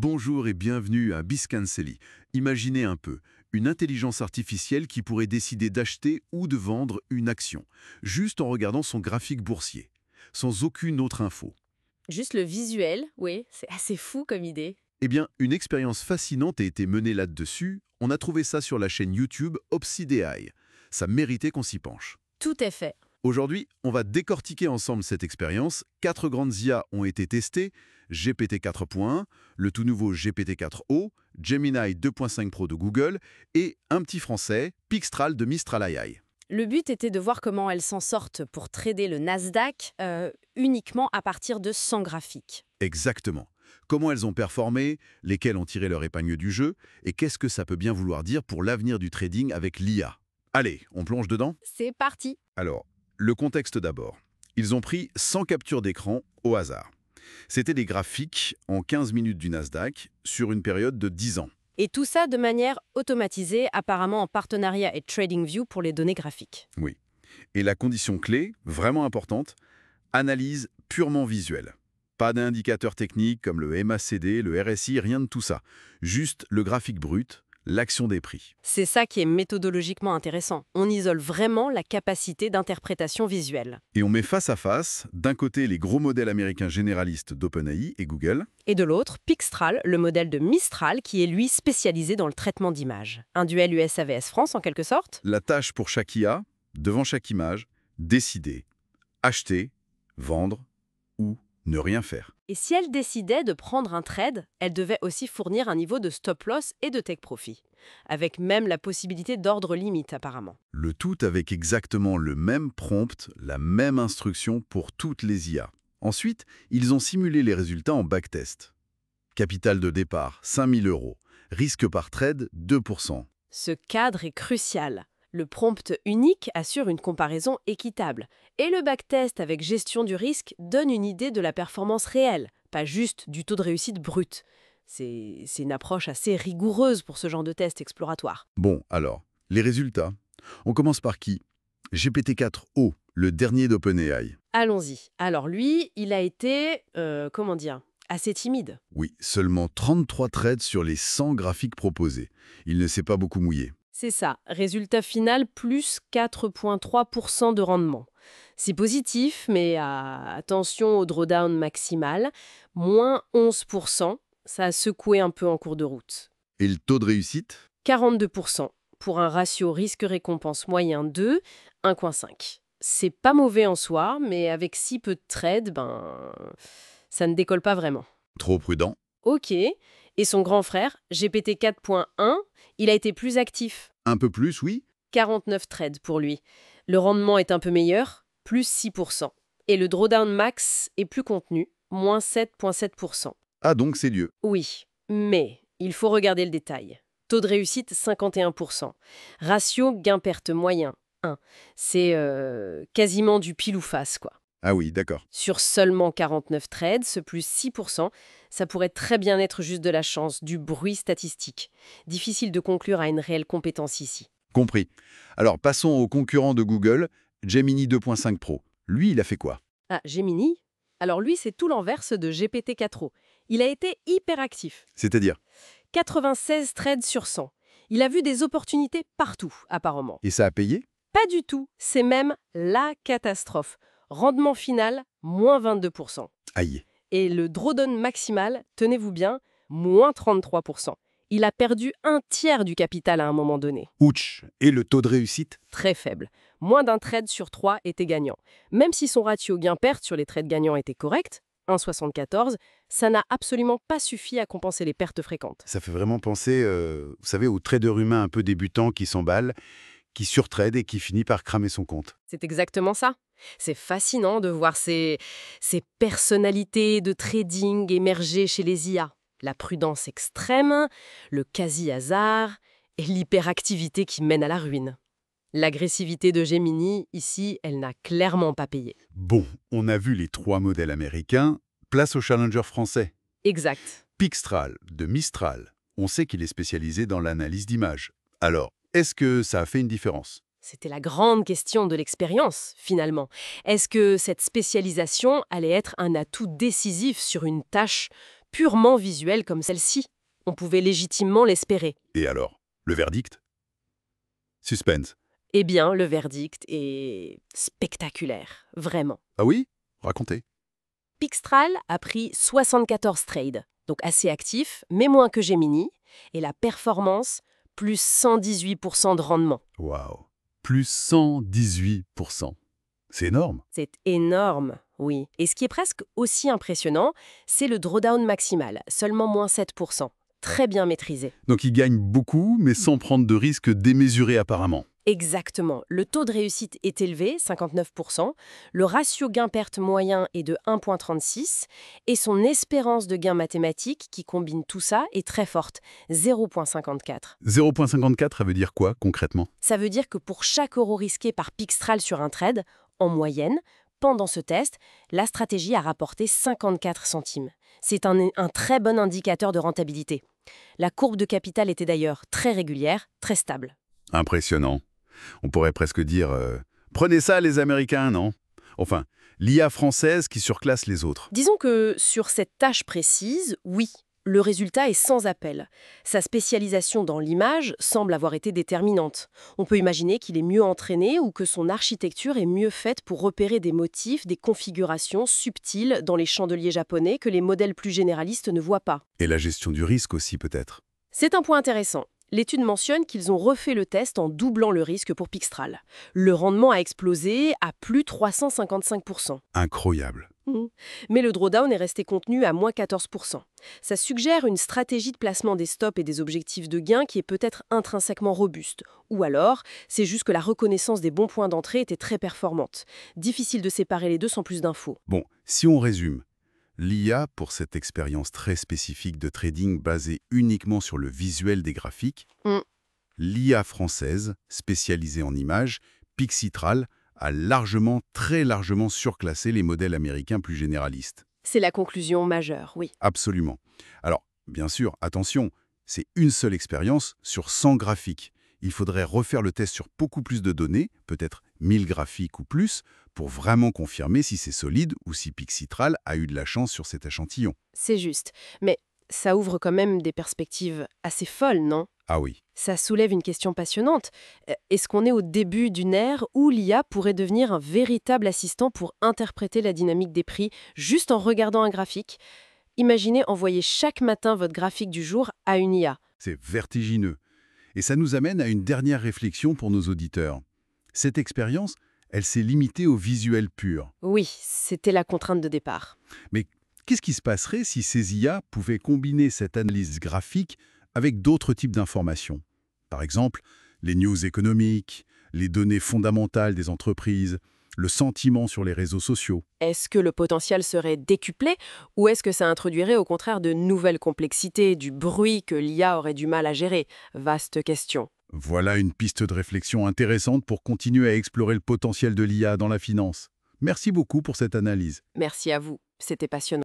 Bonjour et bienvenue à Biscanseli. Imaginez un peu, une intelligence artificielle qui pourrait décider d'acheter ou de vendre une action, juste en regardant son graphique boursier, sans aucune autre info. Juste le visuel, oui, c'est assez fou comme idée. Eh bien, une expérience fascinante a été menée là-dessus. On a trouvé ça sur la chaîne YouTube Obsidiae. Ça méritait qu'on s'y penche. Tout est fait. Aujourd'hui, on va décortiquer ensemble cette expérience. 4 grandes IA ont été testées, GPT 4.1, le tout nouveau GPT 4o, Gemini 2.5 Pro de Google et un petit français, Pixtral de Mistral AI. Le but était de voir comment elles s'en sortent pour trader le Nasdaq uniquement à partir de 100 graphiques. Exactement. Comment elles ont performé, lesquelles ont tiré leur épingle du jeu, et qu'est-ce que ça peut bien vouloir dire pour l'avenir du trading avec l'IA. Allez, on plonge dedans? C'est parti. Alors, le contexte d'abord. Ils ont pris 100 captures d'écran au hasard. C'était des graphiques en 15 minutes du Nasdaq sur une période de 10 ans. Et tout ça de manière automatisée, apparemment en partenariat avec TradingView pour les données graphiques. Oui. Et la condition clé, vraiment importante, analyse purement visuelle. Pas d'indicateur technique comme le MACD, le RSI, rien de tout ça. Juste le graphique brut, l'action des prix. C'est ça qui est méthodologiquement intéressant. On isole vraiment la capacité d'interprétation visuelle. Et on met face à face, d'un côté les gros modèles américains généralistes d'OpenAI et Google, Et de l'autre, Pixtral, le modèle de Mistral, qui est lui spécialisé dans le traitement d'images. Un duel US-AVS France en quelque sorte. la tâche pour chaque IA, devant chaque image, décider, acheter, vendre ou ne rien faire. Et si elle décidait de prendre un trade, elle devait aussi fournir un niveau de stop-loss et de take-profit, avec même la possibilité d'ordre limite apparemment. Le tout avec exactement le même prompt, la même instruction pour toutes les IA. Ensuite, ils ont simulé les résultats en backtest. Capital de départ, 5 000 €. Risque par trade, 2%. Ce cadre est crucial. Le prompt unique assure une comparaison équitable. Et le backtest avec gestion du risque donne une idée de la performance réelle, pas juste du taux de réussite brut. C'est une approche assez rigoureuse pour ce genre de test exploratoire. Bon, alors, les résultats. On commence par qui? GPT-4o, le dernier d'OpenAI. Allons-y. Alors lui, il a été, assez timide. Oui, seulement 33 trades sur les 100 graphiques proposés. Il ne s'est pas beaucoup mouillé. C'est ça. Résultat final, plus 4,3% de rendement. C'est positif, mais attention au drawdown maximal, moins 11%. Ça a secoué un peu en cours de route. Et le taux de réussite? 42%, pour un ratio risque-récompense moyen de 1,5. C'est pas mauvais en soi, mais avec si peu de trades, ça ne décolle pas vraiment. Trop prudent. Ok. Et son grand frère, GPT 4.1, il a été plus actif. Un peu plus, oui. 49 trades pour lui. Le rendement est un peu meilleur, plus 6%. Et le drawdown max est plus contenu, moins 7,7%. Ah donc c'est Dieu. Oui, mais il faut regarder le détail. Taux de réussite 51%. Ratio gain-perte moyen 1. C'est quasiment du pile ou face, quoi. Ah oui, d'accord. Sur seulement 49 trades, ce plus 6%, ça pourrait très bien être juste de la chance, du bruit statistique. Difficile de conclure à une réelle compétence ici. Compris. Alors passons au concurrent de Google, Gemini 2.5 Pro. Lui, il a fait quoi? Ah, Gemini? Alors lui, c'est tout l'inverse de GPT-4o. Il a été hyper actif. C'est-à-dire? 96 trades sur 100. Il a vu des opportunités partout, apparemment. Et ça a payé? Pas du tout. C'est même la catastrophe. Rendement final, moins 22%. Aïe. Et le drawdown maximal, tenez-vous bien, moins 33%. Il a perdu un tiers du capital à un moment donné. Ouch. Et le taux de réussite? Très faible. Moins d'un trade sur 3 était gagnant. Même si son ratio gain-perte sur les trades gagnants était correct, 1,74, ça n'a absolument pas suffi à compenser les pertes fréquentes. Ça fait vraiment penser, vous savez, aux traders humains un peu débutants qui s'emballent, qui surtrade et qui finit par cramer son compte. C'est exactement ça. C'est fascinant de voir ces personnalités de trading émerger chez les IA. La prudence extrême, le quasi-hasard et l'hyperactivité qui mène à la ruine. L'agressivité de Gemini, ici, elle n'a clairement pas payé. Bon, on a vu les 3 modèles américains. Place au challenger français. Exact. Pixtral de Mistral. On sait qu'il est spécialisé dans l'analyse d'images. Alors, est-ce que ça a fait une différence? C'était la grande question de l'expérience, finalement. Est-ce que cette spécialisation allait être un atout décisif sur une tâche purement visuelle comme celle-ci. On pouvait légitimement l'espérer. Et alors, le verdict? Suspense. Eh bien, le verdict est spectaculaire, vraiment. Ah oui? Racontez. Pixtral a pris 74 trades, donc assez actif, mais moins que Gemini, et la performance, plus 118% de rendement. Waouh. Plus 118%. C'est énorme. C'est énorme, oui. Et ce qui est presque aussi impressionnant, c'est le drawdown maximal, seulement moins 7%. Très bien maîtrisé. Donc il gagne beaucoup, mais sans prendre de risques démesurés apparemment. Exactement. Le taux de réussite est élevé, 59%. Le ratio gain-perte moyen est de 1,36 et son espérance de gain mathématique qui combine tout ça est très forte, 0,54. 0,54, ça veut dire quoi concrètement? Ça veut dire que pour chaque euro risqué par Pixtral sur un trade, en moyenne, pendant ce test, la stratégie a rapporté 54 centimes. C'est un très bon indicateur de rentabilité. La courbe de capital était d'ailleurs très régulière, très stable. Impressionnant. On pourrait presque dire prenez ça les Américains, non? Enfin, l'IA française qui surclasse les autres. Disons que sur cette tâche précise, oui, le résultat est sans appel. Sa spécialisation dans l'image semble avoir été déterminante. On peut imaginer qu'il est mieux entraîné ou que son architecture est mieux faite pour repérer des motifs, des configurations subtiles dans les chandeliers japonais que les modèles plus généralistes ne voient pas. Et la gestion du risque aussi peut-être. C'est un point intéressant. L'étude mentionne qu'ils ont refait le test en doublant le risque pour Pixtral. Le rendement a explosé à plus 355%. Incroyable. Mais le drawdown est resté contenu à moins 14%. Ça suggère une stratégie de placement des stops et des objectifs de gain qui est peut-être intrinsèquement robuste. Ou alors, c'est juste que la reconnaissance des bons points d'entrée était très performante. Difficile de séparer les deux sans plus d'infos. Bon, si on résume, l'IA, pour cette expérience très spécifique de trading basée uniquement sur le visuel des graphiques, l'IA française, spécialisée en images, Pixitral, a très largement surclassé les modèles américains plus généralistes. C'est la conclusion majeure, oui. Absolument. Alors, bien sûr, attention, c'est une seule expérience sur 100 graphiques. Il faudrait refaire le test sur beaucoup plus de données, peut-être 1000 graphiques ou plus, pour vraiment confirmer si c'est solide ou si Pixitral a eu de la chance sur cet échantillon. C'est juste. Mais ça ouvre quand même des perspectives assez folles, non? Ah oui. Ça soulève une question passionnante. Est-ce qu'on est au début d'une ère où l'IA pourrait devenir un véritable assistant pour interpréter la dynamique des prix juste en regardant un graphique? Imaginez envoyer chaque matin votre graphique du jour à une IA. C'est vertigineux. Et ça nous amène à une dernière réflexion pour nos auditeurs. Cette expérience, elle s'est limitée au visuel pur. Oui, c'était la contrainte de départ. Mais qu'est-ce qui se passerait si ces IA pouvaient combiner cette analyse graphique avec d'autres types d'informations? Par exemple, les news économiques, les données fondamentales des entreprises, le sentiment sur les réseaux sociaux. Est-ce que le potentiel serait décuplé ou est-ce que ça introduirait au contraire de nouvelles complexités, du bruit que l'IA aurait du mal à gérer? Vaste question. Voilà une piste de réflexion intéressante pour continuer à explorer le potentiel de l'IA dans la finance. Merci beaucoup pour cette analyse. Merci à vous, c'était passionnant.